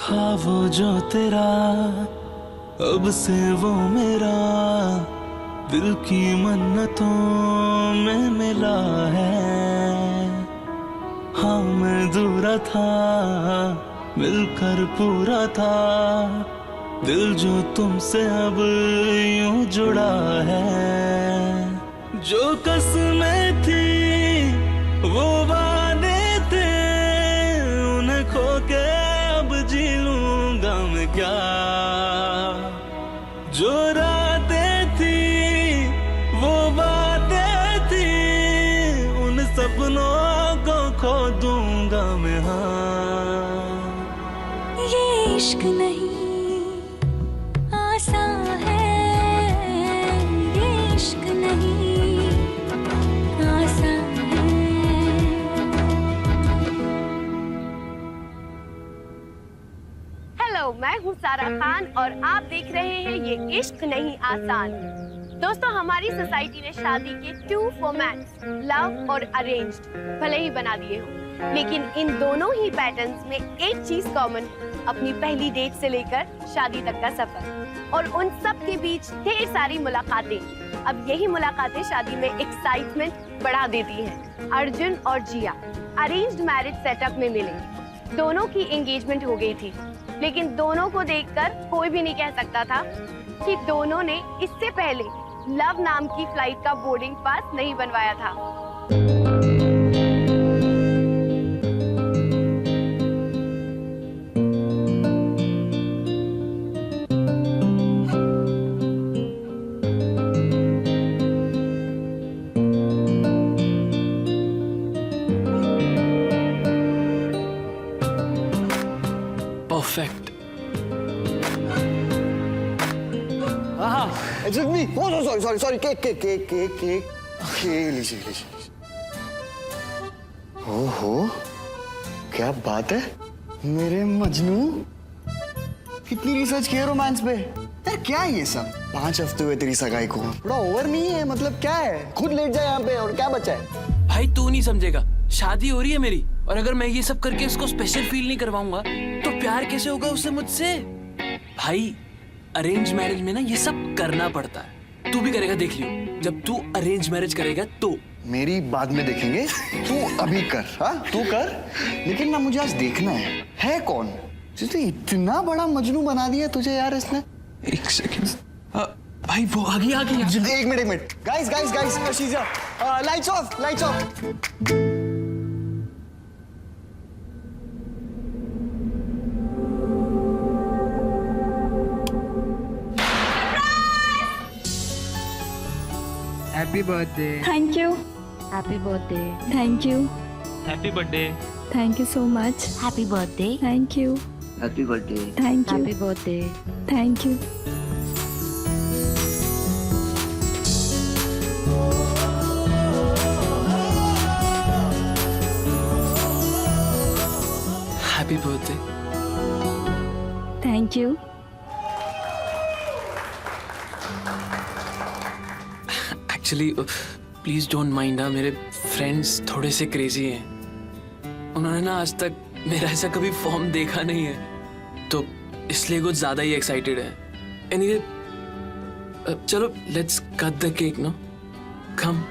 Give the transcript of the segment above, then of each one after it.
था वो जो तेरा, अब से वो मेरा, दिल की मन्नतों में मिला है। हाँ मैं दूरा था, मिलकर पूरा था, दिल जो तुमसे अब यूं जुड़ा है। जो कसमें थी वो वादे थे, उन्हें खो के अब जी लूंगा मैं क्या। जो रातें थी वो बातें थी, उन सपनों को खो दूंगा मैं। हाँ ये इश्क नहीं आसान है, ये इश्क नहीं आसान है। हेलो, मैं हूँ सारा खान और आप देख रहे हैं ये इश्क नहीं आसान। दोस्तों, हमारी सोसाइटी ने शादी के 2 फॉर्मेट्स लव और अरेंज्ड भले ही बना दिए हों, लेकिन इन दोनों ही पैटर्न्स में एक चीज कॉमन है, अपनी पहली डेट से लेकर शादी तक का सफर और उन सब के बीच ढेर सारी मुलाकातें। अब यही मुलाकातें शादी में एक्साइटमेंट बढ़ा देती हैं। अर्जुन और जिया अरेंज्ड मैरिज सेटअप में मिले, दोनों की एंगेजमेंट हो गई थी, लेकिन दोनों को देखकर कोई भी नहीं कह सकता था कि दोनों ने इससे पहले लव नाम की फ्लाइट का बोर्डिंग पास नहीं बनवाया था। Perfect. Excuse me. Oh no, sorry. Cake. लीजिए। ओहो, क्या बात है मेरे मजनू। कितनी रिसर्च की है रोमांस पे यार। क्या है ये सब? 5 हफ्ते हुए तेरी सगाई को, थोड़ा ओवर नहीं है? मतलब क्या है, खुद लेट जाए यहाँ पे और क्या बचा है? भाई तू नहीं समझेगा, शादी हो रही है मेरी, और अगर मैं ये सब करके उसको स्पेशल फील नहीं करवाऊंगा तो प्यार कैसे होगा उससे मुझसे। भाई अरेंज मैरिज में ना ये सब करना पड़ता है, तू भी करेगा देख लियो। जब तू अरेंज मैरिज करेगा तो मेरी बाद में देखेंगे, तू अभी कर। हाँ तू कर, लेकिन ना मुझे आज देखना है कौन जिसने इतना बड़ा मजनू बना दिया तुझे यार इसने। एक सेकंड भाई, वो आ गया। एक minute guys, lights off. Happy birthday. Thank you. Happy birthday. Thank you. Happy birthday. Thank you so much. Happy birthday. Thank you. Happy birthday. Thank you. Happy birthday. Thank you. Happy birthday. Thank you. Actually please don't mind, मेरे friends थोड़े से crazy हैं। उन्होंने ना आज तक मेरा ऐसा कभी फॉर्म देखा नहीं है, तो इसलिए कुछ ज्यादा ही एक्साइटेड है। एनीवे चलो let's cut the cake no, come.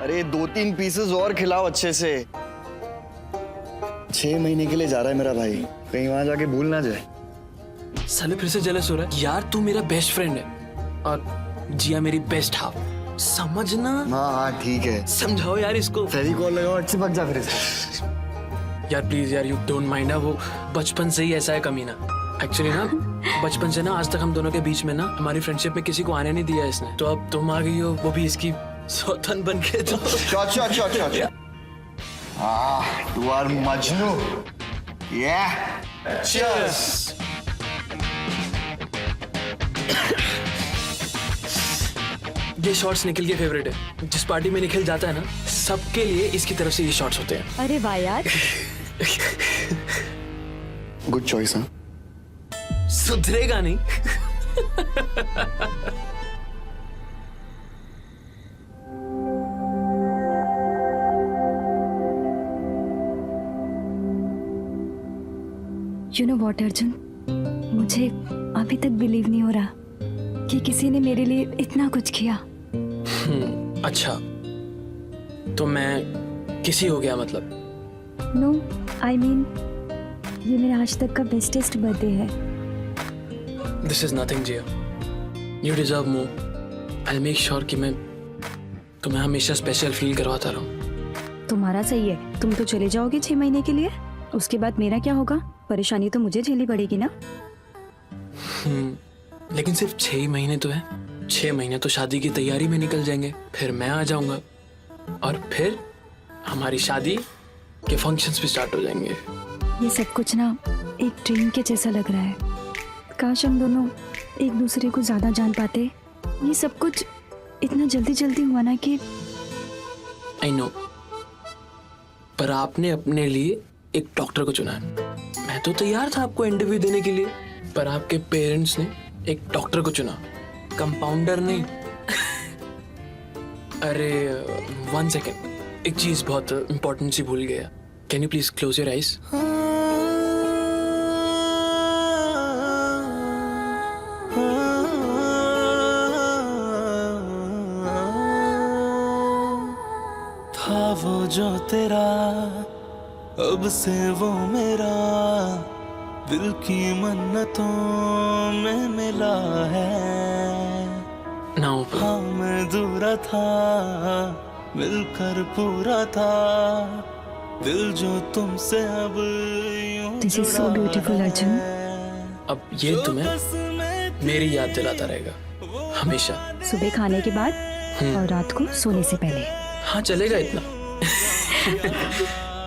अरे 2-3 पीसेस और खिलाओ अच्छे से। 6 महीने के लिए जा रहा है मेरा भाई, कहीं वहां जाके भूल ना जाए। साले फिर से जेलस हो रहा है यार। तू मेरा बेस्ट फ्रेंड है और जिया मेरी बेस्ट हाफ, समझना। हाँ ठीक है, समझाओ यार इसको। फेविकॉल लगाओ, अच्छे भाग जा फिर इसको। यार प्लीज यार, यू डोंट माइंड। वो बचपन से ही ऐसा है कमीना। एक्चुअली ना बचपन से ना आज तक हम दोनों के बीच में ना हमारी फ्रेंडशिप में किसी को आने नहीं दिया इसने, तो अब तुम आ गई हो, वो भी इसकी सौतन बन के। तो अच्छा। तू आर मजनू। Cheers. ये शॉर्ट्स निखिल के फेवरेट है। जिस पार्टी में निखिल जाता है ना, सबके लिए इसकी तरफ से ये शॉर्ट्स होते हैं। अरे वाह यार। Good choice. हाँ, सुधरेगा नहीं। यू नो वॉट अर्जुन, मुझे अभी तक बिलीव नहीं हो रहा कि किसी ने मेरे लिए इतना कुछ किया। अच्छा, तो मैं किसी हो गया मतलब? नो, आई मीन ये मेरा आज तक का बेस्टेस्ट बर्थडे है। This is nothing Jiya, you deserve more. I make sure कि मैं तुम्हें हमेशा स्पेशल फील करवाता रहूं। तुम्हारा सही है, तुम तो चले जाओगे 6 महीने के लिए, उसके बाद मेरा क्या होगा? परेशानी तो मुझे झेलनी पड़ेगी ना। लेकिन सिर्फ 6 महीने तो है। 6 महीने तो शादी की तैयारी में निकल जाएंगे, फिर मैं आ जाऊंगा और फिर हमारी शादी के फंक्शंस भी स्टार्ट हो जाएंगे। ये सब कुछ ना एक ड्रीम के जैसा लग रहा है। काश हम दोनों एक दूसरे को ज्यादा जान पाते। ये सब कुछ इतना जल्दी जल्दी हुआ ना कि आई नो, पर आपने अपने लिए एक डॉक्टर को चुना है। मैं तो तैयार था आपको इंटरव्यू देने के लिए, पर आपके पेरेंट्स ने एक डॉक्टर को चुना, कंपाउंडर नहीं। अरे 1 सेकेंड, एक चीज बहुत इंपॉर्टेंट सी भूल गया। Can you please close your eyes? था वो जो तेरा, अब से वो मेरा, दिल की मन्नतों में मिला है। नाउ हाँ मैं दूरा था, मिलकर पूरा था, दिल जो तुमसे अब यूं this is so beautiful Arjun. अब ये तुम्हें मेरी याद दिलाता रहेगा हमेशा। सुबह खाने के बाद और रात को सोने से पहले। हाँ चलेगा इतना।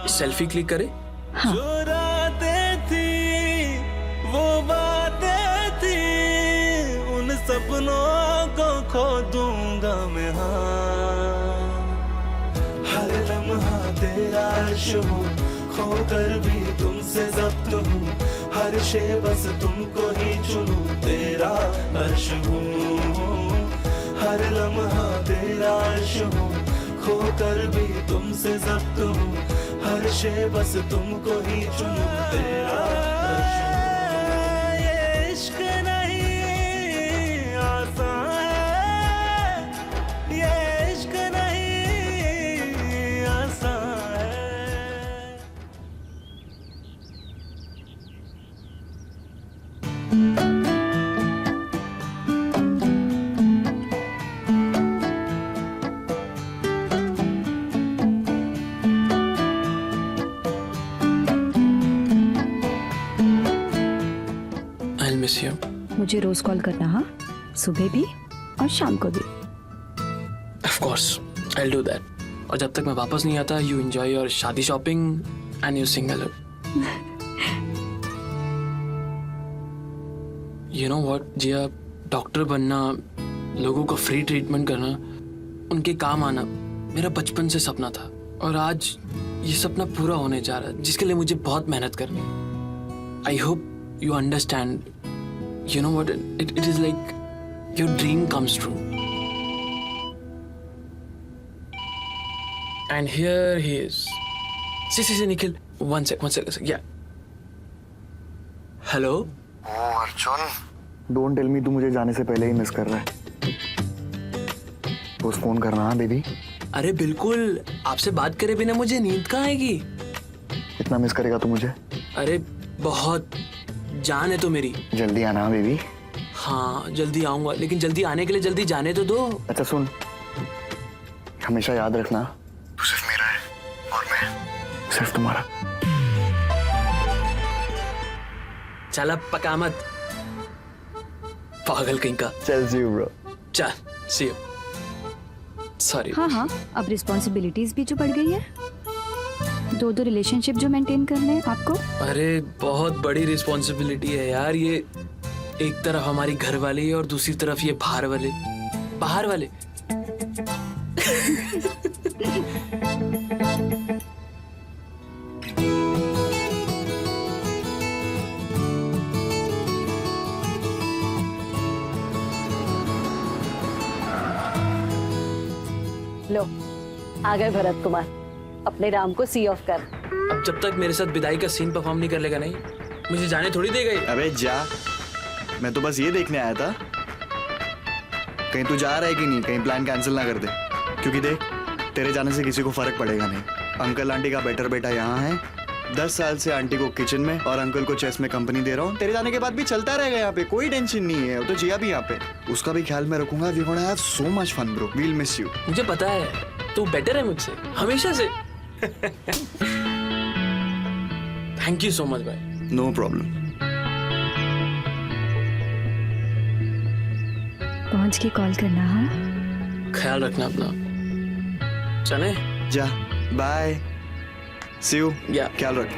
सेल्फी क्लिक करे। हाँ। जो रातें थी वो बातें थी, उन सपनों को खो दूंगा मैं। हाँ हर लम्हा तेरा अर्श हूँ, खोकर भी तुमसे जब्त हूँ, हर शे बस तुमको ही चुनूं, तेरा अर्श हूँ। हर लम्हा तेरा अर्श हूँ, खोकर भी तुमसे जब्त हूँ, हर शे बस तुमको ही चुनूं, तेरा अर्श हूँ। ये इश्क नहीं आसान है, ये इश्क नहीं आसान है। I'll miss you. मुझे रोज कॉल करना। हाँ, सुबह भी और शाम को भी। Of course, I'll do that. और जब तक मैं वापस नहीं आता, you enjoy your शादी shopping and you sing along. You know what, Jiya, doctor बनना, लोगों को फ्री ट्रीटमेंट करना, उनके काम आना मेरा बचपन से सपना था, और आज ये सपना पूरा होने जा रहा है, जिसके लिए मुझे बहुत मेहनत करनी है। I hope you understand. You know what? It is like your dream comes true. And here he is. See, Nikhil. One sec. Yeah. Hello? ओ अर्जुन, डोंट टेल मी तू मुझे जाने से पहले ही मिस कर रहा है। पोस्टपोन करना है बेबी। अरे बिल्कुल, आपसे बात करे बिना मुझे नींद कहाँ आएगी? कितना मिस करेगा तू मुझे? अरे बहुत, जान है तो मेरी। जल्दी आना बेबी। हाँ जल्दी आऊंगा, लेकिन जल्दी आने के लिए जल्दी जाने तो दो। अच्छा सुन, हमेशा याद रखना, तू सिर्फ मेरा है और मैं सिर्फ तुम्हारा। चल अब पका मत, पागल कहीं का। चल सी यू ब्रो। चल सी यू। सॉरी। हाँ, अब रिस्पॉन्सिबिलिटीज भी जो बढ़ गई है, 2 रिलेशनशिप जो मेंटेन करने हैं आपको। अरे बहुत बड़ी रिस्पॉन्सिबिलिटी है यार ये। एक तरफ हमारी घर वाली और दूसरी तरफ ये बाहर वाले। लो आ गए भरत कुमार, अपने राम को सी ऑफ कर। अब जब तक मेरे साथ विदाई का सीन परफॉर्म नहीं कर लेगा नहीं, मुझे जाने थोड़ी देगा ये। अबे जा, मैं तो बस ये देखने आया था कहीं तू जा रहा है कि नहीं, कहीं प्लान कैंसिल ना कर दे। क्योंकि देख, तेरे जाने से किसी को फर्क पड़ेगा नहीं। अंकल आंटी का बेटर बेटा यहाँ है, 10 साल से आंटी को किचन में और अंकल को चेस में कंपनी दे रहा हूँ। तेरे जाने के बाद भी चलता रहेगा यहाँ पे, कोई टेंशन नहीं है। तो जिया भी यहाँ पे, उसका भी ख्याल मैं रखूंगा। We gonna have so much fun bro, we'll miss you. मुझे पता है तू बेटर है मुझसे हमेशा से। थैंक यू सो मच भाई। No problem. पहुंच के कॉल करना। हाँ, ख्याल रखना अपना। चले जा, बाय, सी यू। या ख्याल रख।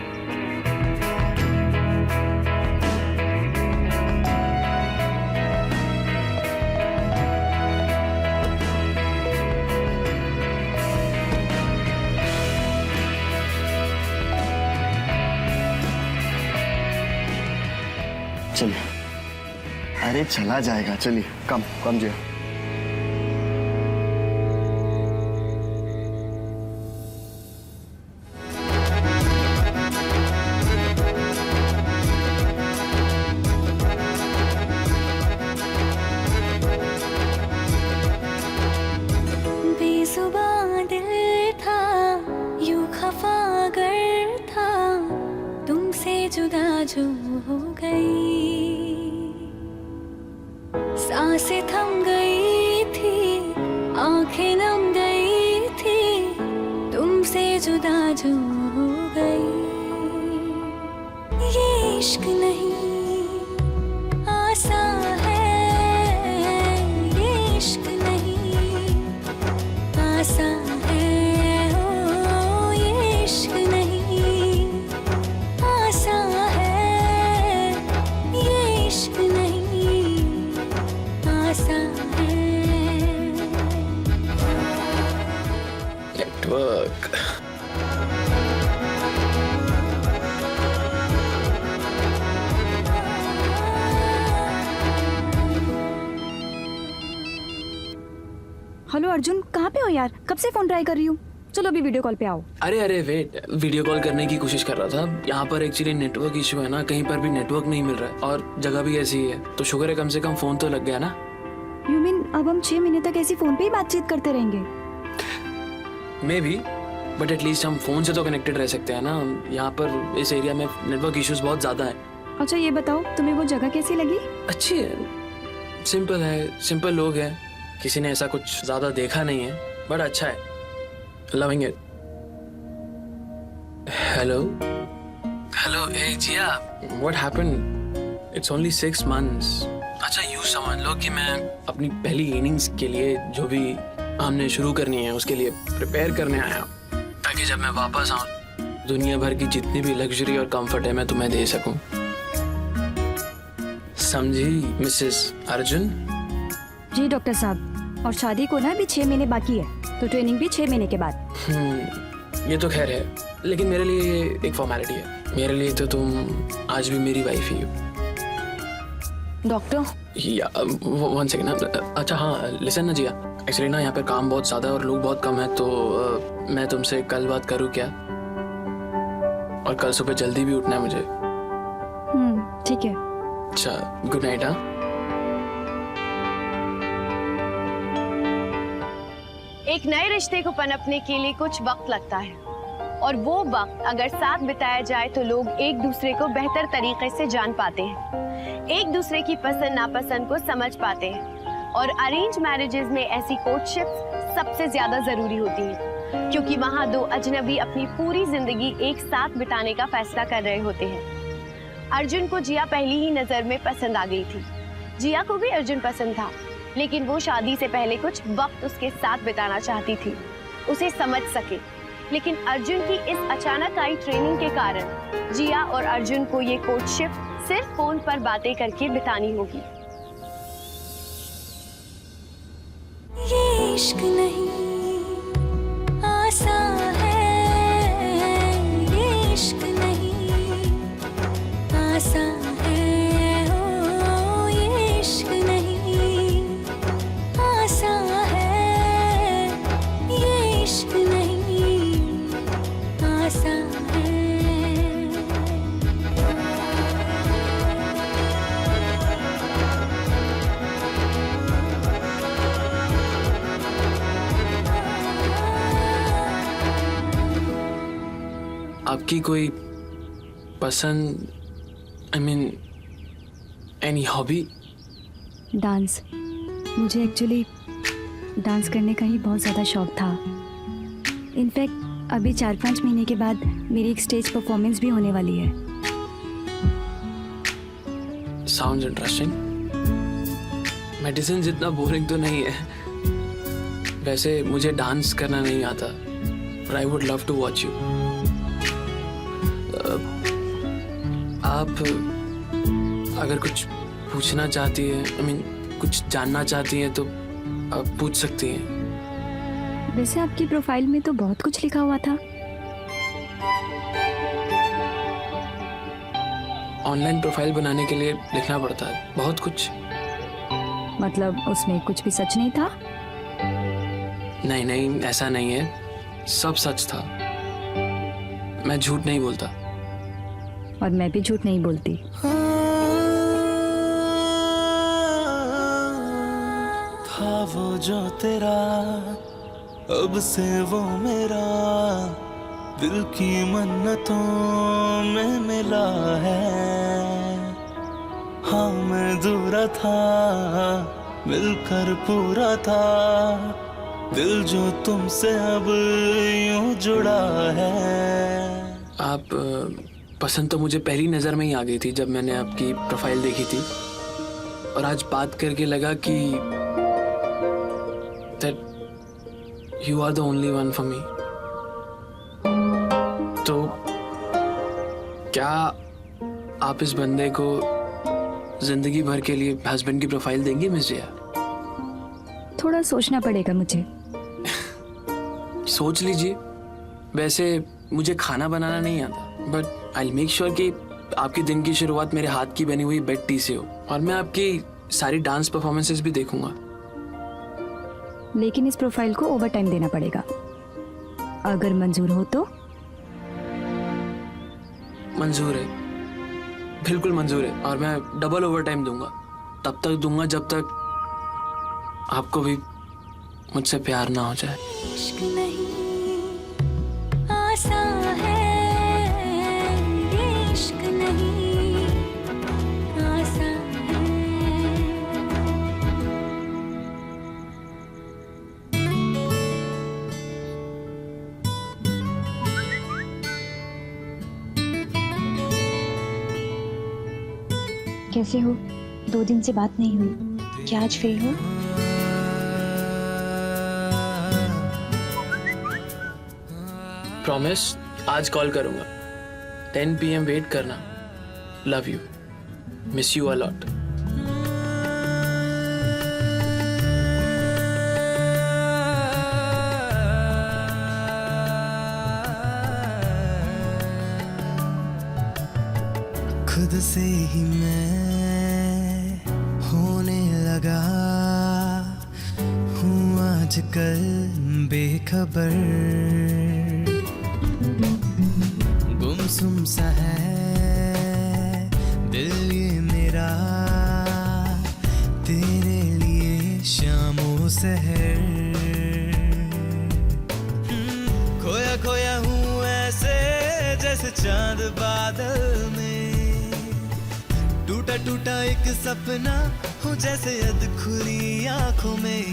चलिए, अरे चला जाएगा, चलिए कम कम जिया। बेजुबां दिल था, यूं खफा गर था, तुमसे जुदा जो हो गई, सांसें थम गई थी, आंखें नम गई थी, तुमसे जुदा जो हो गई। ये इश्क नहीं आसान है, ये इश्क नहीं आसान है, ओ ये इश्क नहीं आसान है, ये इश्क नहीं आसान है। नेटवर्क। हेलो अर्जुन, कहाँ पे हो यार? कब से फोन ट्राई कर रही हूँ। चलो अभी वीडियो कॉल पे आओ। अरे वेट, वीडियो कॉल करने की कोशिश कर रहा था। यहाँ पर एक्चुअली नेटवर्क इशू है ना, कहीं पर भी नेटवर्क नहीं मिल रहा है और जगह भी ऐसी ही है, तो शुक्र है कम से कम फोन तो लग गया ना। यू मीन अब हम 6 महीने तक ऐसी फोन पे ही बातचीत करते रहेंगे? मे बी, बट एटलीस्ट हम फोन से तो कनेक्टेड रह सकते हैं ना। यहाँ पर इस एरिया में नेटवर्क इश्यूज बहुत ज्यादा है। अच्छा ये बताओ, तुम्हें वो जगह कैसी लगी? अच्छी है, सिंपल है, सिंपल लोग हैं, किसी ने ऐसा कुछ ज्यादा देखा नहीं है, बट अच्छा है। Loving it. हेलो हेलो, ए Jiya, what happened? It's only 6 months। अच्छा यूँ समझ लो कि मैं अपनी पहली इनिंग्स के लिए जो भी हमने शुरू करनी है उसके लिए प्रिपेयर करने आया हूँ, ताकि जब मैं वापस आऊँ दुनिया भर की जितनी भी लग्जरी और कंफर्ट है मैं तुम्हें दे सकूं। समझी मिसेस अर्जुन? जी डॉक्टर साहब, और शादी को ना अभी 6 महीने बाकी है, तो ट्रेनिंग भी 6 महीने के बाद। ये तो खैर है, लेकिन मेरे लिए ये एक फॉर्मेलिटी है। मेरे लिए तो तुम आज भी मेरी वाइफ ही हो। डॉक्टर या 1 सेकेंड ना। अच्छा हाँ, लिसन ना जिया, एक्चुअली ना यहाँ पे काम बहुत ज्यादा है और लोग बहुत कम है, तो मैं तुमसे कल बात करूँ क्या? और कल सुबह जल्दी भी उठना है मुझे। ठीक है। अच्छा, गुड नाइट। हाँ, एक नए रिश्ते को पनपने के लिए कुछ वक्त लगता है, और वो वक्त अगर साथ बिताया जाए तो लोग एक दूसरे को बेहतर तरीके से जान पाते हैं, एक दूसरे की पसंद नापसंद को समझ पाते हैं। और अरेंज मैरिजेस में ऐसी कोर्टशिप्स सबसे ज्यादा जरूरी होती है, क्योंकि वहाँ दो अजनबी अपनी पूरी जिंदगी एक साथ बिताने का फैसला कर रहे होते हैं। अर्जुन को जिया पहली ही नजर में पसंद आ गई थी। जिया को भी अर्जुन पसंद था, लेकिन वो शादी से पहले कुछ वक्त उसके साथ बिताना चाहती थी, उसे समझ सके। लेकिन अर्जुन की इस अचानक आई ट्रेनिंग के कारण जिया और अर्जुन को ये कोर्टशिप सिर्फ फोन पर बातें करके बितानी होगी। ये इश्क नहीं आपकी कोई पसंद, I mean any hobby? Dance. मुझे एक्चुअली डांस करने का ही बहुत ज़्यादा शौक था। इनफैक्ट अभी 4-5 महीने के बाद मेरी एक स्टेज परफॉर्मेंस भी होने वाली है। Sounds interesting. मेडिसिन जितना बोरिंग तो नहीं है। वैसे मुझे डांस करना नहीं आता, but I would love to watch you. आप अगर कुछ पूछना चाहती है, आई मीन कुछ जानना चाहती हैं तो आप पूछ सकती हैं। वैसे आपकी प्रोफाइल में तो बहुत कुछ लिखा हुआ था। ऑनलाइन प्रोफाइल बनाने के लिए लिखना पड़ता है बहुत कुछ। मतलब उसमें कुछ भी सच नहीं था? नहीं नहीं, ऐसा नहीं है, सब सच था। मैं झूठ नहीं बोलता। और मैं भी झूठ नहीं बोलती। था वो जो तेरा, अब से वो मेरा, दिल की मन्नतों में मिला है। हाँ मैं दूर था, मिलकर पूरा था, दिल जो तुमसे अब यूं जुड़ा है। आप पसंद तो मुझे पहली नज़र में ही आ गई थी जब मैंने आपकी प्रोफाइल देखी थी, और आज बात करके लगा कि that you are the only one for me. तो क्या आप इस बंदे को जिंदगी भर के लिए हस्बैंड की प्रोफाइल देंगी मिस जिया? थोड़ा सोचना पड़ेगा मुझे। सोच लीजिए। वैसे मुझे खाना बनाना नहीं आता, बट आई मेक श्योर कि आपके दिन की शुरुआत मेरे हाथ की बनी हुई बेड टी से हो, और मैं आपकी सारी डांस परफॉर्मेंसेस भी देखूंगा। लेकिन इस प्रोफाइल को ओवर टाइम देना पड़ेगा। अगर मंजूर हो तो? मंजूर है, बिल्कुल मंजूर है, और मैं डबल ओवर टाइम दूंगा। तब तक दूंगा जब तक आपको भी मुझसे प्यार ना हो जाए। इश्क नहीं आसान है, ये इश्क नहीं आसान है। कैसे हो? 2 दिन से बात नहीं हुई, क्या आज फ्री हो? प्रॉमिस, आज कॉल करूंगा। 10 PM वेट करना। Love you, miss you a lot. खुद से ही मैं होने लगा हूँ आजकल बेखबर, गुमसुम सा है दिल ये मेरा, तेरे लिए शामों सहर। खोया खोया हूँ ऐसे जैसे चांद बादल में, टूटा टूटा एक सपना हो जैसे अध खुली आंखों में,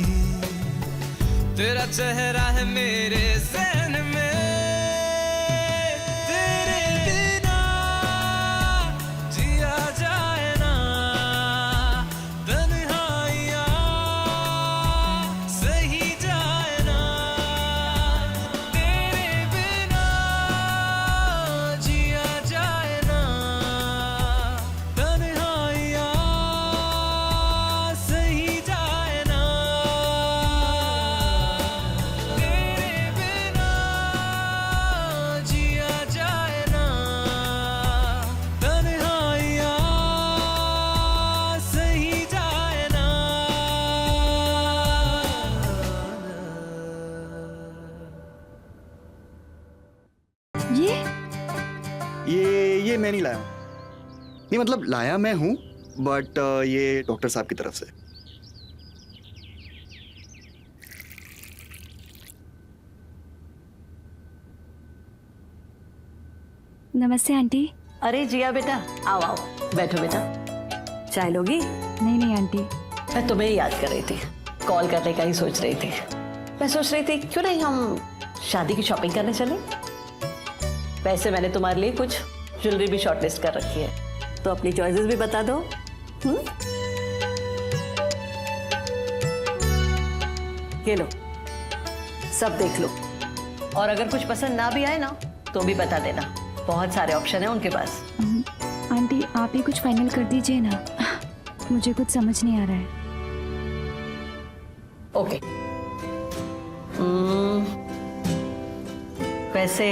तेरा चेहरा है मेरे ज़हन में। तेरे बिना जिया जाए ना, तन्हाइयाँ सही जाए ना, तेरे बिना जिया जाए ना, तन्हाइयाँ सही जाए ना, तेरे बिना जिया जाए ना, तन्हाइयाँ सही जाए ना। ये ये मैं नहीं लाया हूँ। नहीं मतलब लाया मैं हूँ, बट ये डॉक्टर साहब की तरफ से। नमस्ते आंटी। अरे जिया बेटा, आओ आओ, बैठो बेटा। चाय लोगी? नहीं आंटी। मैं तुम्हें याद कर रही थी, कॉल करने का ही सोच रही थी। मैं सोच रही थी क्यों नहीं हम शादी की शॉपिंग करने चले। वैसे मैंने तुम्हारे लिए कुछ ज्वेलरी भी शॉर्टलिस्ट कर रखी है, तो अपनी चॉइसेस भी बता दो। ये लो, सब देख लो, और अगर कुछ पसंद ना भी आए ना तो भी बता देना, बहुत सारे ऑप्शन हैं उनके पास। आंटी आप ही कुछ फाइनल कर दीजिए ना, मुझे कुछ समझ नहीं आ रहा है। ओके। वैसे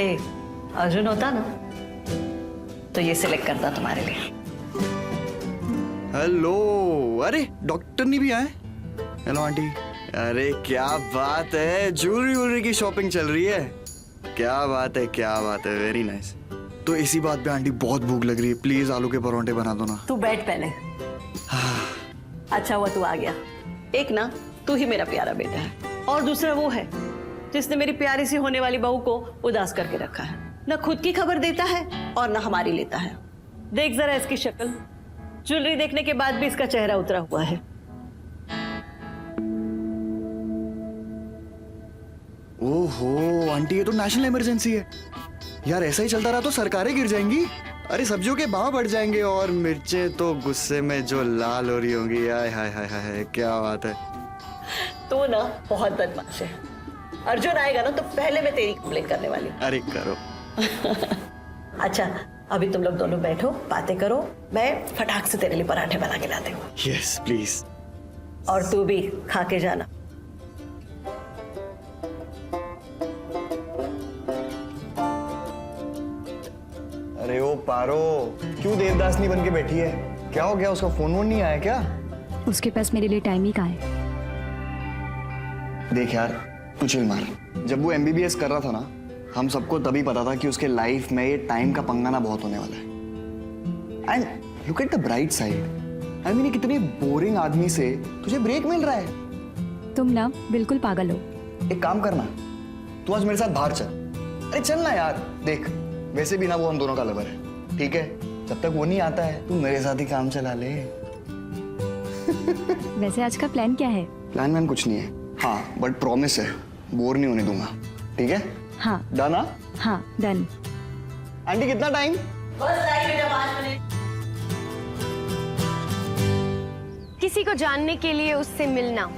अर्जुन होता ना तो ये सिलेक्ट करता तुम्हारे लिए। हेलो, अरे डॉक्टर नहीं भी आए। Hello aunty. अरे क्या बात है, ज्वेलरी की शॉपिंग चल रही है। क्या बात है, क्या बात है, वेरी नाइस। तो इसी बात पे आंटी बहुत भूख लग रही है, प्लीज आलू के परोंठे बना दो ना। तू बैठ पहले। अच्छा हुआ तू आ गया। एक ना तू ही मेरा प्यारा बेटा है, और दूसरा वो है जिसने मेरी प्यारी सी होने वाली बहू को उदास करके रखा है। न खुद की खबर देता है और न हमारी लेता है। देख जरा इसकी शक्ल, ज्वेलरी देखने के बाद भी इसका चेहरा उतरा हुआ है। ओहो आंटी, ये तो नेशनल इमरजेंसी है यार। ऐसा ही चलता रहा तो सरकारें गिर जाएंगी। अरे सब्जियों के भाव बढ़ जाएंगे और मिर्चें तो गुस्से में जो लाल हो रही होंगी। हाय हाय हाय हाय, क्या बात है। तो ना बहुत बदमाश है। अर्जुन आएगा ना तो पहले मैं तेरी कंप्लेंट करने वाली हूँ। अरे करो। अच्छा अभी तुम लोग दोनों बैठो, बातें करो, मैं फटाक से तेरे लिए पराठे बना के लाती हूँ। Yes please. और तू भी खा के जाना। अरे ओ पारो, क्यों देवदासनी बन के बैठी है? क्या हो गया, उसका फोन वोन नहीं आया क्या? उसके पास मेरे लिए टाइम ही कहाँ है। देख यार, तू चिल मार। जब वो MBBS कर रहा था ना, हम सबको तभी पता था कि उसके लाइफ में ये टाइम का पंगाना बहुत होने वाला है। And look at the bright side. I mean कितने बोरिंग आदमी से तुझे ब्रेक मिल रहा है। तुम ना बिल्कुल पागल हो। एक काम करना, तू आज मेरे साथ बाहर चल। अरे चल ना यार। देख वैसे भी ना वो हम दोनों का लवर है, ठीक है? जब तक वो नहीं आता है तू मेरे साथ ही काम चला ले। वैसे आज का प्लान क्या है? प्लान वैन कुछ नहीं है, हाँ बट प्रॉमिस है बोर नहीं होने दूंगा, ठीक है? हाँ डन? हाँ डन। आंटी कितना टाइम? किसी को जानने के लिए उससे मिलना,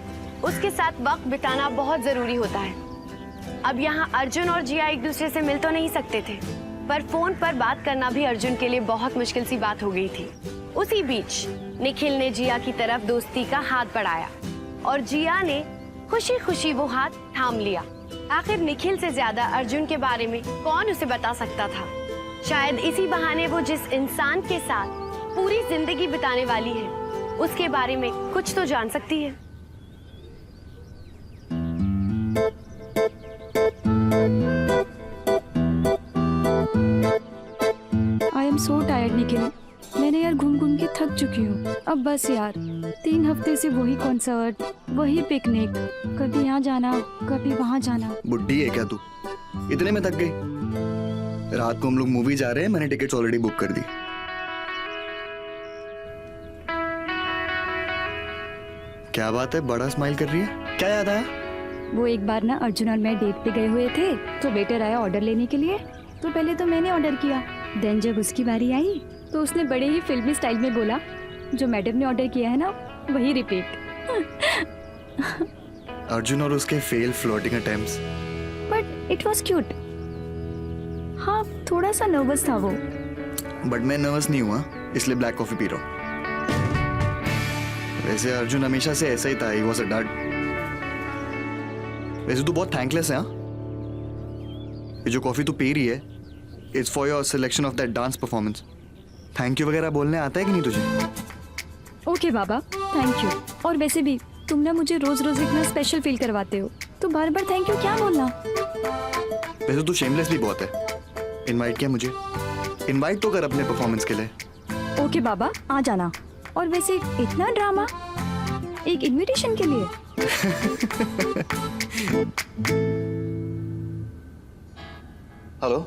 उसके साथ वक्त बिताना बहुत जरूरी होता है। अब यहाँ अर्जुन और जिया एक दूसरे से मिल तो नहीं सकते थे, पर फोन पर बात करना भी अर्जुन के लिए बहुत मुश्किल सी बात हो गई थी। उसी बीच निखिल ने जिया की तरफ दोस्ती का हाथ बढ़ाया और जिया ने खुशी खुशी वो हाथ थाम लिया। आखिर निखिल से ज्यादा अर्जुन के बारे में कौन उसे बता सकता था। शायद इसी बहाने वो जिस इंसान के साथ पूरी जिंदगी बिताने वाली है उसके बारे में कुछ तो जान सकती है। I am so tired Nikhil. मैंने यार घूम घूम के थक चुकी हूँ। अब बस यार, 3 हफ्ते से वही कॉन्सर्ट, वही पिकनिक, कभी यहाँ जाना कभी वहाँ जाना। बुड्ढी है क्या तू? इतने में थक गई? रात को हम लोग मूवी जा रहे हैं, मैंने टिकट्स ऑलरेडी बुक कर दी। क्या बात है, बड़ा स्माइल कर रही है? क्या याद आया? वो एक बार ना अर्जुन और मैं डेट पे गए हुए थे, तो वेटर आया ऑर्डर लेने के लिए। तो पहले तो मैंने ऑर्डर किया, देन जब उसकी बारी आई तो उसने बड़े ही फिल्मी स्टाइल में बोला, जो मैडम ने ऑर्डर किया है ना वही रिपीट। अर्जुन और उसके fail floating attempts. But it was cute. हाँ थोड़ा सा नर्वस था वो। बट मैं नर्वस नहीं हुआ, इसलिए ब्लैक कॉफी पी रहा हूँ। वैसे अर्जुन हमेशा से ऐसा ही था, ही वाज अ डड। वैसे तू बहुत थैंकलेस है। हाँ, ये जो कॉफी तू पी रही है, it's for your selection of that dance performance. Thank you वगैरह बोलने आता है कि नहीं तुझे? Okay Baba, thank you. और वैसे भी तुम ना मुझे रोज रोज इतना स्पेशल फील करवाते हो, तो बार बार थैंक यू क्या बोलना। वैसे तू शेमलेस भी बहुत है। इनवाइट किया मुझे, इनवाइट तो कर अपने परफॉर्मेंस के लिए। ओके बाबा, आ जाना। और वैसे इतना ड्रामा एक इनविटेशन के लिए? हेलो,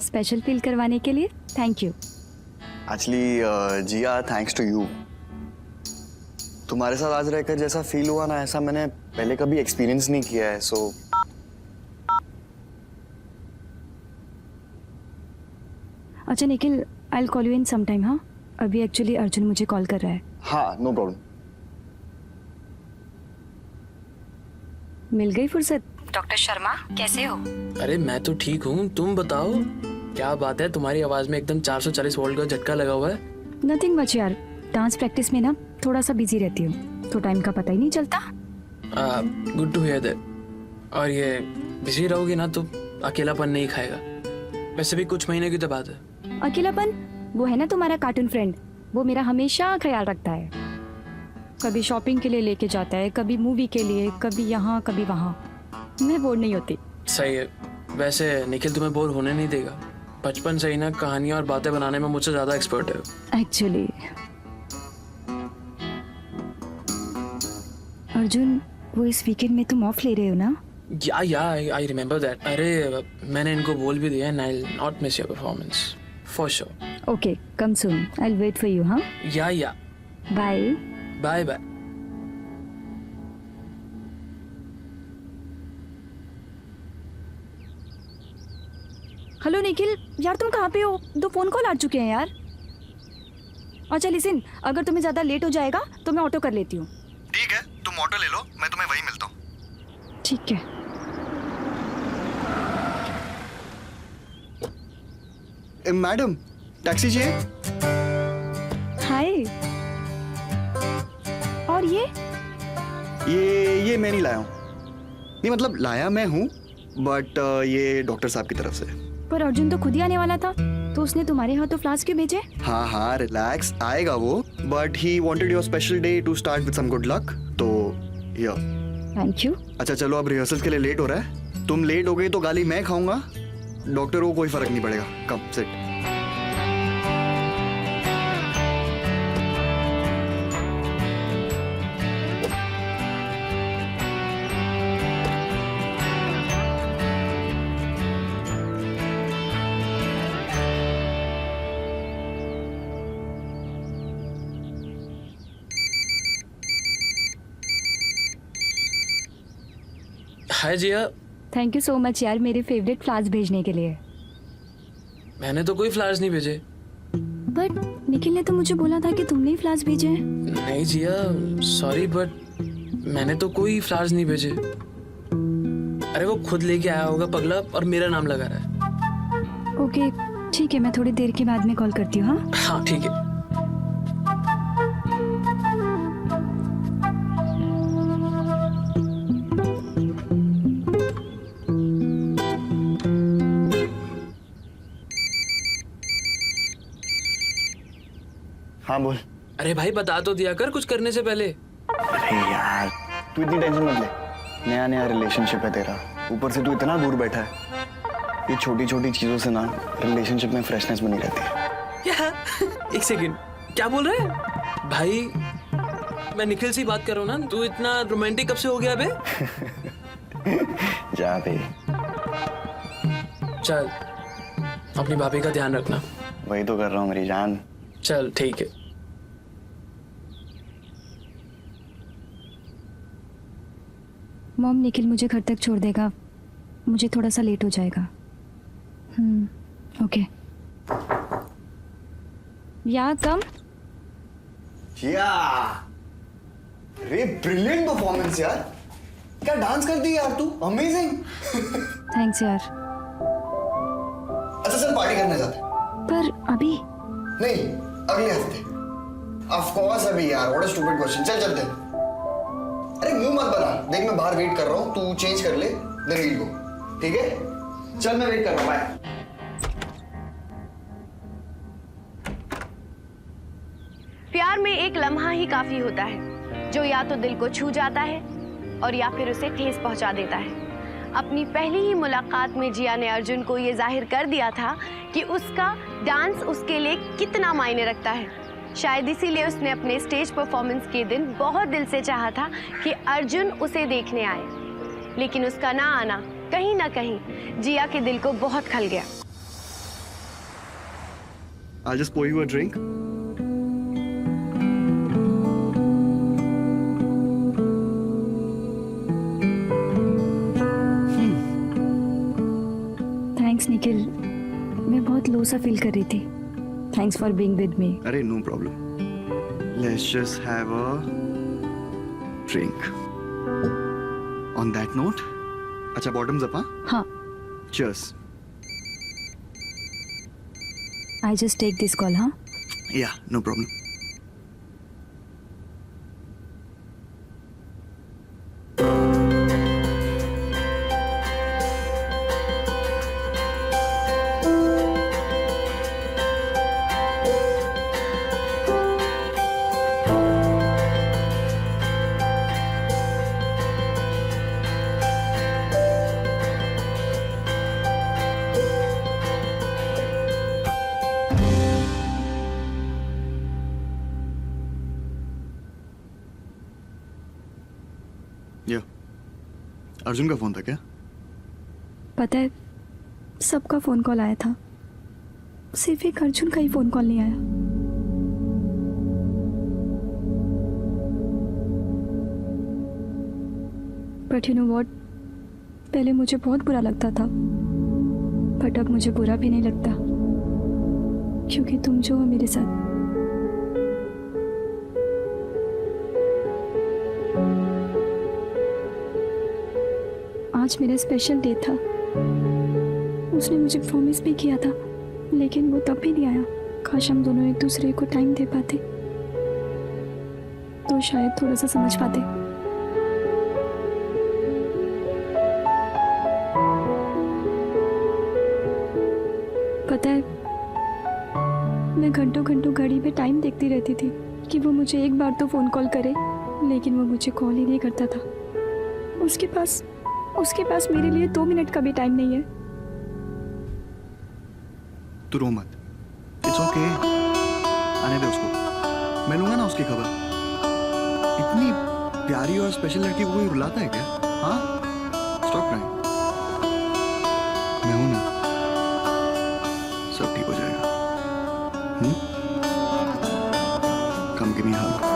स्पेशल फील करवाने के लिए thank you. Actually Jiya, thanks to you. तुम्हारे साथ आज रहकर जैसा फील हुआ ना, ऐसा मैंने पहले कभी एक्सपीरियंस नहीं किया है। सो अच्छा Nikhil, I will call you in some time. हाँ, अभी एक्चुअली अर्जुन मुझे कॉल कर रहा है। हाँ, नो प्रॉब्लम। मिल गई फुर्सत। डॉक्टर शर्मा कैसे हो? अरे मैं तो ठीक हूँ, तुम बताओ क्या बात है, तुम्हारी आवाज में एकदम 440 वोल्ट का झटका लगा हुआ है। नथिंग मच यार, डांस प्रैक्टिस में ना थोड़ा सा बिजी रहती हूँ तो टाइम का पता ही नहीं चलता। Good to hear that. और ये बिजी रहोगी ना तो अकेलापन नहीं खाएगा। वैसे भी कुछ महीने की तो बात है। अकेलापन? वो है ना तुम्हारा कार्टून फ्रेंड, वो मेरा हमेशा ख्याल रखता है। कभी शॉपिंग के लिए लेके जाता है, कभी मूवी के लिए, कभी यहाँ कभी वहाँ। मैं बोर नहीं होती। सही है। वैसे निखिल तुम्हें बोर होने नहीं देगा। बचपन से ही ना कहानियां और बातें बनाने में मुझसे ज्यादा एक्सपर्ट है। एक्चुअली अर्जुन, वो इस वीकेंड में तुम ऑफ ले रहे हो ना? या आई रिमेम्बर दैट। अरे मैंने इनको बोल भी दिया, I will not miss your performance for sure. Okay, come soon, I will wait for you. हाँ, yeah bye bye bye. Hello Nikhil, यार तुम कहाँ पे हो? 2 फोन कॉल आ चुके हैं यार। अच्छा लिसन, अगर तुम्हें ज्यादा लेट हो जाएगा तो मैं ऑटो कर लेती हूँ। ठीक है, तुम ऑटो ले लो, मैं तुम्हें वहीं मिलता हूँ। ठीक है। मैडम, टैक्सी चाहिए? हाय। और ये मैं नहीं लाया हूँ। नहीं मतलब लाया मैं हूँ, बट ये डॉक्टर साहब की तरफ से। पर अर्जुन तो खुद ही आने वाला था, तो उसने तुम्हारे हाथों फ्लास्क क्यों भेजे? हाँ, रिलैक्स, आएगा वो। But he wanted your special day to start with some good luck, तो थैंक यू। अच्छा चलो, अब रिहर्सल के लिए लेट हो रहा है। तुम लेट हो गई तो गाली मैं खाऊंगा, डॉक्टर को कोई फर्क नहीं पड़ेगा। Come sit. Hi Jiya. Thank you so much यार, मेरे फेवरेट फ्लावर्स भेजने के लिए। मैंने तो कोई फ्लावर्स नहीं भेजे। बट निखिल ने तो मुझे बोला था कि तुमने ही फ्लावर्स भेजे हैं। नहीं जिया, सॉरी, बट मैंने तो कोई फ्लावर्स नहीं भेजे। अरे वो खुद लेके आया होगा पगला, और मेरा नाम लगा रहा है। ओके ठीक है, मैं थोड़ी देर के बाद में कॉल करती हूँ। हाँ हाँ ठीक है। हाँ बोल। अरे भाई बता तो दिया कर कुछ करने से पहले। अरे यार, तू इतनी टेंशन मत ले। नया नया रिलेशनशिप है तेरा, ऊपर से तू इतना दूर बैठा है। ये छोटी छोटी चीजों से ना रिलेशनशिप में फ्रेशनेस बनी रहती है। क्या? एक सेकंड, क्या बोल रहे हैं भाई? मैं निखिल से बात कर रहा हूँ ना, तू इतना रोमांटिक कब से हो गया बे? जा बे। चल अपनी भाभी का ध्यान रखना। वही तो कर रहा हूँ मेरी जान। चल ठीक है। मॉम, निखिल मुझे घर तक छोड़ देगा, मुझे थोड़ा सा लेट हो जाएगा। ओके। या कम। या रे, ब्रिलियंट परफॉर्मेंस यार। क्या डांस करती है यार तू, अमेजिंग। थैंक्स यार। अच्छा चल पार्टी करने जाते हैं। पर अभी नहीं, अगले हफ्ते। ऑफ कोर्स अभी यार, व्हाट अ स्टूपिड क्वेश्चन। चल चलते हैं। अरे मुंह मत बना, देख मैं बाहर वेट कर रहा हूँ, तू चेंज कर ले, देन वील गो। ठीक है, चल मैं वेट कर रहा हूँ, बाय। प्यार में एक लम्हा ही काफी होता है, जो या तो दिल को छू जाता है और या फिर उसे ठेस पहुंचा देता है। अपनी पहली ही मुलाकात में जिया ने अर्जुन को ये जाहिर कर दिया था कि उसका डांस उसके लिए कितना मायने रखता है। शायद इसीलिए उसने अपने स्टेज परफॉर्मेंस के दिन बहुत दिल से चाहा था कि अर्जुन उसे देखने आए, लेकिन उसका ना आना कहीं ना कहीं जिया के दिल को बहुत खल गया। I'll just pour you a drink. Thanks Nikhil, मैं बहुत लो सा फील कर रही थी. Thanks for being with me. अरे no problem. Let's just have a drink. On that note, अच्छा bottoms up, हाँ? हाँ. Cheers. I just take this call, हाँ? Yeah, no problem. या अर्जुन का फोन था क्या? पता है, सबका फोन कॉल आया था, सिर्फ एक अर्जुन का ही फोन कॉल नहीं आया. बट यू नो व्हाट, पहले मुझे बहुत बुरा लगता था, बट अब मुझे बुरा भी नहीं लगता, क्योंकि तुम जो हो मेरे साथ. आज मेरा स्पेशल डे था. उसने मुझे प्रॉमिस भी किया था, लेकिन वो तब भी नहीं आया. काश हम दोनों एक दूसरे को टाइम दे पाते तो शायद थोड़ा सा समझ पाते. पता है, मैं घंटों घंटों घड़ी पे टाइम देखती रहती थी कि वो मुझे एक बार तो फोन कॉल करे, लेकिन वो मुझे कॉल ही नहीं करता था. उसके पास मेरे लिए 2 मिनट का भी टाइम नहीं है. तू रो मत. It's okay. आने दे उसको. मैं लूंगा ना उसकी खबर. इतनी प्यारी और स्पेशल लड़की को कोई रुलाता है क्या? हाँ? Stop crying. मैं हूं ना. सब ठीक हो जाएगा. कम give me a hug.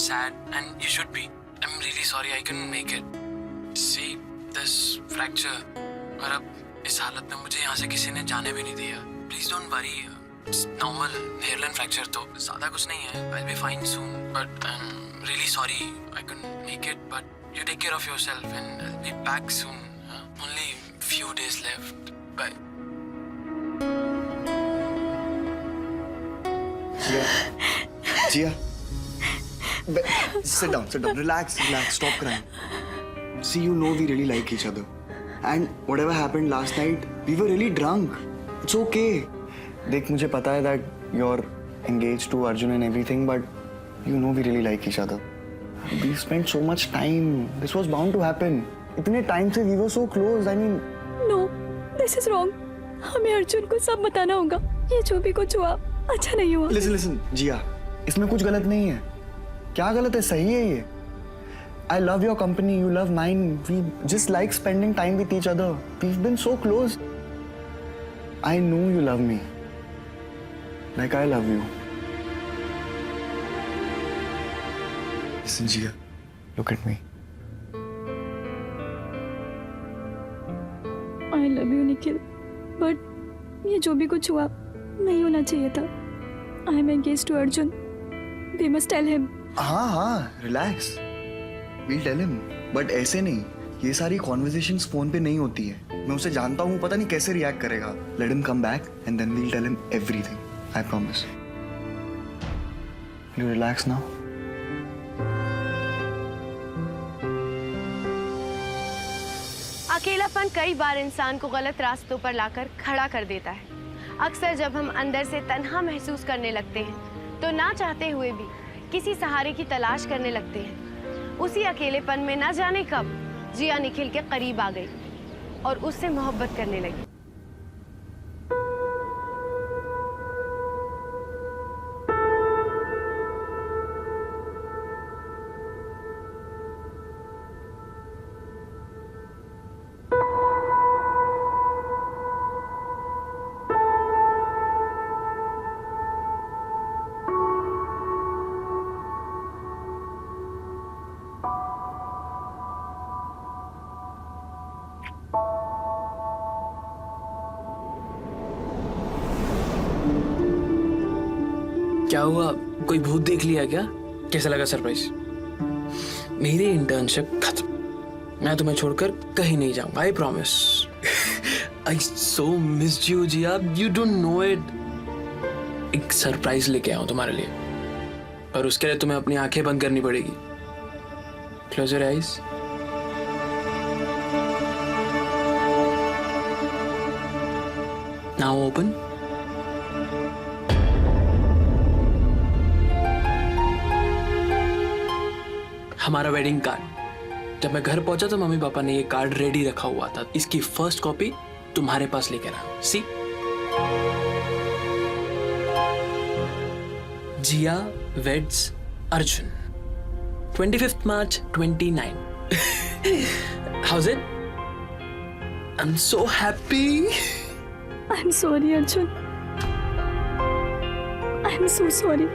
sad and you should be. I'm really sorry I couldn't make it. See, this fracture, और अब इस हालत में मुझे यहाँ से किसी ने जाने भी नहीं दिया. Please don't worry. It's normal hairline fracture तो ज़्यादा कुछ नहीं है. I'll be fine soon. But I'm really sorry I couldn't make it. But you take care of yourself and I'll be back soon. Only few days left. Bye. Jia. Sit down, relax, stop crying. See, you know we really like each other. And whatever happened last night, we were really drunk. It's okay. देख, मुझे पता है that you're engaged to Arjun and everything, but you know we really like each other. We spent so much time. This was bound to happen. इतने time से we were so close. I mean. No, this is wrong. हमें अर्जुन को सब बताना होगा. ये जो भी कुछ हुआ, अच्छा नहीं हुआ. Listen, Jia. इसमें कुछ गलत नहीं है. क्या गलत है? सही है ये. I love your company, you love mine. We just like spending time with each other. We've been so close. I know you love me. Like I love you. Listen, Jia. Look at me. I love you, Nikhil. But ये जो भी कुछ हुआ नहीं होना चाहिए था. I am engaged to Arjun. We must tell him. हाँ, relax. We'll tell him. But ऐसे नहीं. ये सारी conversations phone पे नहीं होती है. मैं उसे जानता हूँ, पता नहीं कैसे react करेगा. Let him come back and then we'll tell him everything. I promise. You relax now. अकेलापन कई बार इंसान को गलत रास्तों पर लाकर खड़ा कर देता है. अक्सर जब हम अंदर से तन्हा महसूस करने लगते हैं तो ना चाहते हुए भी किसी सहारे की तलाश करने लगते हैं. उसी अकेलेपन में ना जाने कब जिया निखिल के करीब आ गई और उससे मोहब्बत करने लगी. क्या हुआ? कोई भूत देख लिया क्या? कैसा लगा सरप्राइज? मेरी इंटर्नशिप खत्म. मैं तुम्हें छोड़कर कहीं नहीं जाऊंगा. I promise. I so missed you Jiya. You don't know it. एक सरप्राइज लेके आया हूं तुम्हारे लिए, पर उसके लिए तुम्हें अपनी आंखें बंद करनी पड़ेगी. Close your eyes. Now open. हमारा वेडिंग कार्ड. जब मैं घर पहुंचा तो मम्मी पापा ने ये कार्ड रेडी रखा हुआ था. इसकी फर्स्ट कॉपी तुम्हारे पास लेकर आया. सी, जिया weds Arjun 25th March 29. How's it? I'm so happy. I'm sorry, Arjun. I'm so sorry.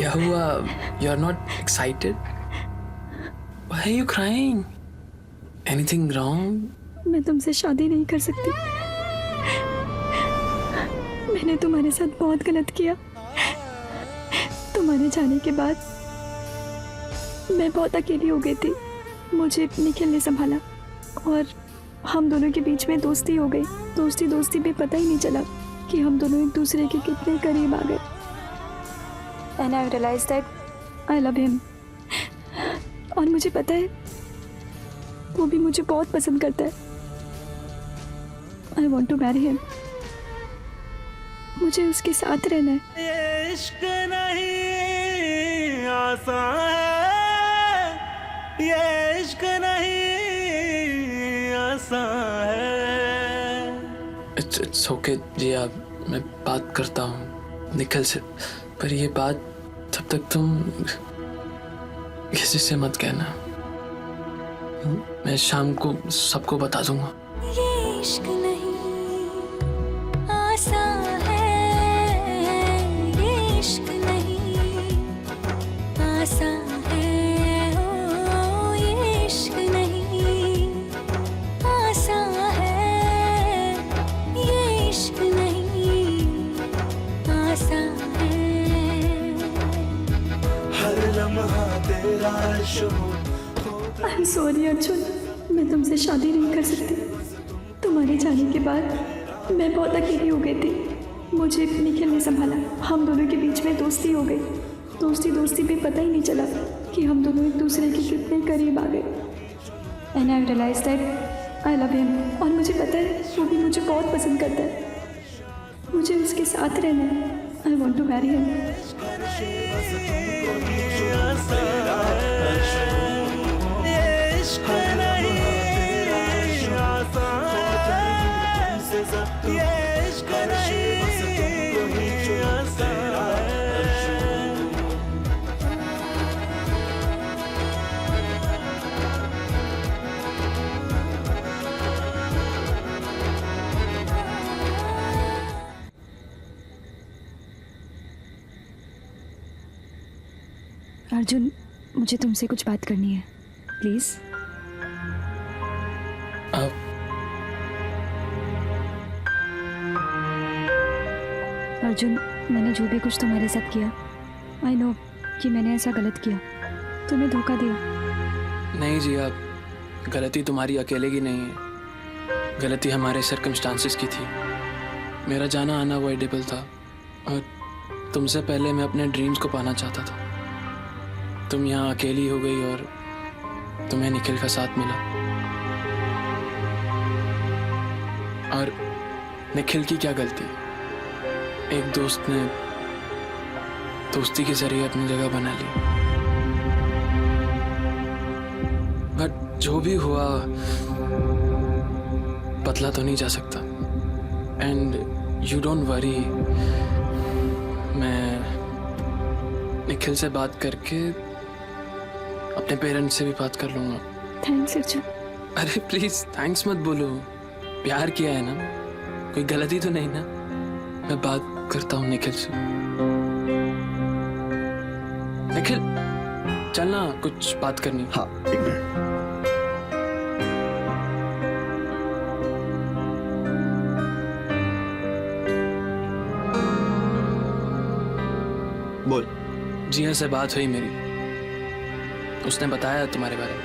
क्या हुआ? You're not excited? Why are you crying? Anything wrong? मैं तुमसे शादी नहीं कर सकती. मैंने तुम्हारे साथ बहुत गलत किया. तुम्हारे जाने के बाद मैं बहुत अकेली हो गई थी. मुझे निखिल ने संभाला और हम दोनों के बीच में दोस्ती हो गई. दोस्ती में पता ही नहीं चला कि हम दोनों एक दूसरे के कितने करीब आ गए. And I realized that I love him. और मुझे पता है वो भी मुझे बहुत पसंद करता है. I want to marry him. मुझे उसके साथ रहना है. ये इश्क नहीं आसान है, ये इश्क नहीं आसान है. It's okay जिया. मैं बात करता हूँ निखिल से, पर ये बात तब तक तुम किसी से मत कहना. मैं शाम को सबको बता दूंगा. ये इश्क नहीं आसान है, ये इश्क नहीं आसान है. ओ ये इश्क नहीं आसान है, ये इश्क नहीं आसान है. हर लम्हा तेरा शुभ. I'm sorry Arjun. मैं तुमसे शादी नहीं कर सकती. तुम्हारे जाने के बाद मैं बहुत अकेली हो गई थी. मुझे निखिल ने संभाला. हम दोनों के बीच में दोस्ती हो गई. दोस्ती में पता ही नहीं चला कि हम दोनों एक दूसरे के कितने करीब आ गए. And I realized that I love him. और मुझे पता है वो भी मुझे बहुत पसंद करता है. मुझे उसके साथ रहना है. I want to marry him. Arjun, मुझे तुमसे कुछ बात करनी है, प्लीज। अर्जुन, मैंने जो भी कुछ तुम्हारे साथ किया, आई नो कि मैंने ऐसा गलत किया, तुम्हें धोखा दिया। नहीं जी, आप गलती तुम्हारी अकेले की नहीं है, गलती हमारे सर्कमस्टांसेस की थी। मेरा जाना आना अवॉइडेबल था और तुमसे पहले मैं अपने ड्रीम्स को पाना चाहता था। तुम यहाँ अकेली हो गई और तुम्हें निखिल का साथ मिला। और निखिल की क्या गलती, एक दोस्त ने दोस्ती के जरिए अपनी जगह बना ली। बट जो भी हुआ बदला तो नहीं जा सकता। एंड यू डोंट वरी, मैं निखिल से बात करके अपने पेरेंट्स से भी बात कर लूंगा। थैंक्स अर्जुन। अरे प्लीज थैंक्स मत बोलो, प्यार किया है ना, कोई गलती तो नहीं ना। मैं बात करता हूँ निखिल से। निखिल चलना, कुछ बात करनी है। हाँ, एक मिनट। बोल। जिया से बात हुई मेरी, उसने बताया तुम्हारे बारे में।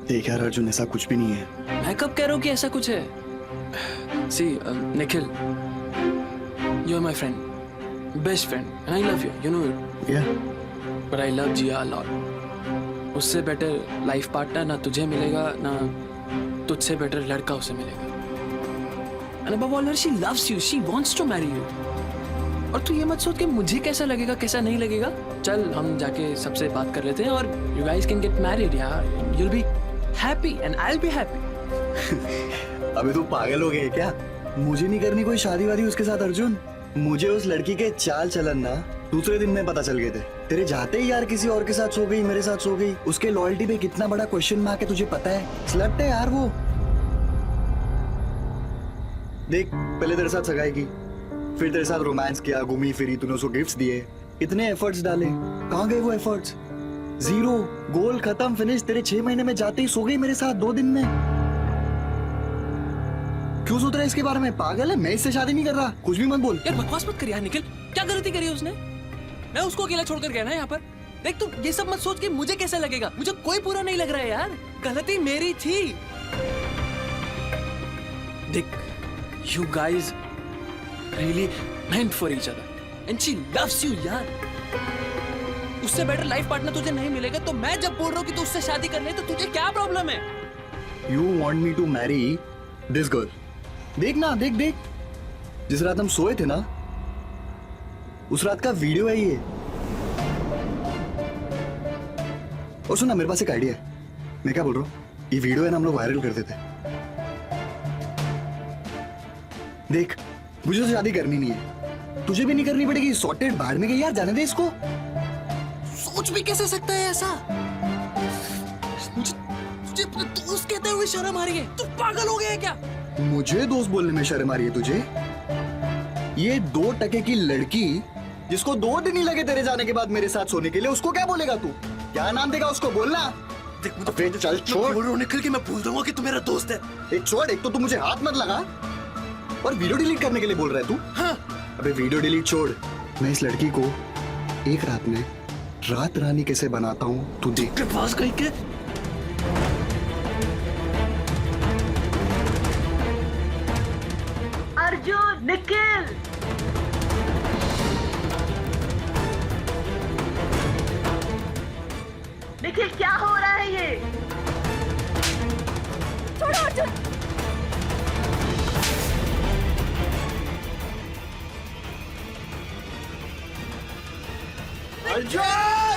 देख यार अर्जुन, ऐसा कुछ भी नहीं है। मैं कब कह रहा हूँ कि ऐसा कुछ है। See Nikhil, you are my friend, best friend, and I love you, you know it. Yeah but I love Jiya a lot. उससे बेटर लाइफ पार्टनर ना तुझे मिलेगा, ना तुझसे बेटर लड़का उसे मिलेगा। And above all, she loves you. She wants to marry you. और तू ये मत सोच कि मुझे कैसा लगेगा कैसा नहीं लगेगा। चल हम जाके सबसे बात कर लेते हैं और you guys can get married यार। You'll be happy and I'll be happy. अबे तू पागल हो गया क्या? मुझे नहीं करनी कोई शादी वादी उसके साथ अर्जुन। मुझे उस लड़की के चाल चलन ना दूसरे दिन में पता चल गए थे। तेरे जाते ही यार किसी और के साथ सो गई, मेरे साथ सो गई। उसके लॉयल्टी पे कितना बड़ा क्वेश्चन मार्क है तुझे पता है? स्लट है यार वो। देख, पहले तेरे साथ सगाई की, फिर तेरे साथ रोमांस किया, घूमी फिरी, तूने उसको गिफ्ट्स दिए, इतने एफर्ट्स डाले, कहाँ गए वो एफर्ट्स? जीरो, गोल खत्म, फिनिश। तेरे 6 महीने में जाते ही सो गई मेरे साथ 2 दिन में। क्यों सोच रहा है इसके बारे में? पागल है? मैं इससे शादी नहीं कर रहा। कुछ भी मत बोल यार, बकवास मत कर यार निखिल। क्या गलती करी उसने? मैं उसको अकेला छोड़कर गया ना यहाँ पर। देख तू ये सब मत सोच कि मुझे कैसा लगेगा। मुझे कोई बुरा नहीं लग रहा है यार, गलती मेरी थी। देख, you guys really meant for each other and she loves you यार। उससे बेटर लाइफ पार्टनर तुझे नहीं मिलेगा, तो मैं जब बोल रहा हूँ कि तू उससे शादी कर ले, तो तुझे क्या प्रॉब्लम है? You want me to marry this girl? देख ना, देख देख, जिस रात हम सोए थे ना, उस रात का वीडियो है ये। और सुना, मेरे पास एक आइडिया है। मैं क्या बोल रहा हूँ, ये वीडियो है ना, हम लोग वायरल कर देते। देख, मुझे तो शादी करनी नहीं है, तुझे भी नहीं करनी पड़ेगी। सॉर्टेड, बाहर में गई यार, जाने दे इसको। सोच भी कैसे सकता है ऐसा? तुझे अपने दोस्त कहते हुए शर्म आ रही है? तू पागल हो गया है क्या? मुझे दोस्त बोलने में शर्म आ रही है तुझे? ये 2 टके की लड़की जिसको 2 दिन ही लगे तेरे जाने के बाद मेरे साथ सोने के लिए, उसको क्या बोलेगा तू? क्या नाम देगा उसको? बोलना। देख मुझे अबे चल छोड़। बोल रहा हूँ निखिल कि मैं भूल दूंगा कि तू मेरा दोस्त है। एक छोड़, एक तो तू मुझे हाथ मत लगा और वीडियो डिलीट करने के लिए बोल रहा है तू। हाँ। अबे वीडियो डिलीट छोड़, मैं इस लड़की को एक रात में रात रानी कैसे बनाता हूँ तू देख। तेरे पास कहीं के अर्जुन, निखिल, निखिल क्या हो रहा है ये? छोड़ो अर्जुन। अर्जुन!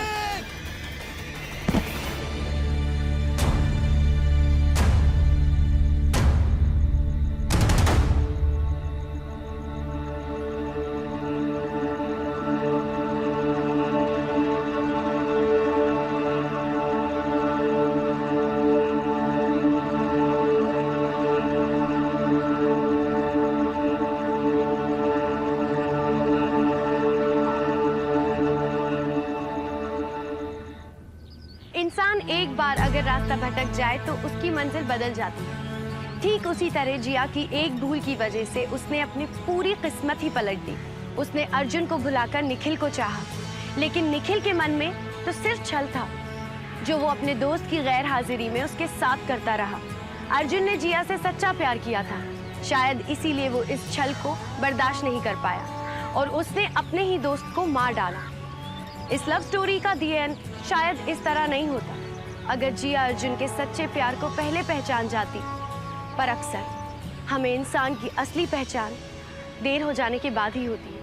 रास्ता भटक जाए तो उसकी मंजिल बदल जाती है। ठीक उसी तरह जिया की एक भूल की वजह से उसने अपनी पूरी किस्मत ही पलट दी। उसने अर्जुन को भुलाकर निखिल को चाहा, लेकिन निखिल के मन में तो सिर्फ छल था जो वो अपने दोस्त की गैर हाजिरी में उसके साथ करता रहा। अर्जुन ने जिया से सच्चा प्यार किया था, शायद इसीलिए वो इस छल को बर्दाश्त नहीं कर पाया और उसने अपने ही दोस्त को मार डाला। इस लव स्टोरी का दी एंड शायद इस तरह नहीं होता अगर जिया अर्जुन के सच्चे प्यार को पहले पहचान जाती, पर अक्सर हमें इंसान की असली पहचान देर हो जाने के बाद ही होती है।